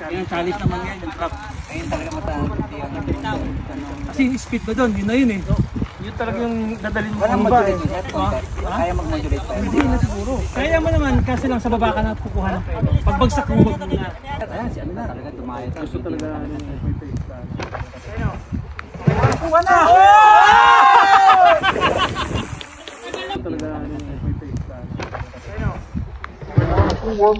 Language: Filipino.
Yung challenge naman ngayon, yung trap. Ayun talaga mataas. Kasi yung speed ba doon, yun na yun eh. Yun talagang dadalhin mo. Walang modulate mo siya? Kaya mag-modulate tayo? Hindi na siguro. Kaya mo naman, kasi lang sa baba ka na kukuha ng pagbagsak mo wag na. Ayan, si ano na talaga tumayot. Gusto talaga ano yung Kuha na! talaga ano yung Wow.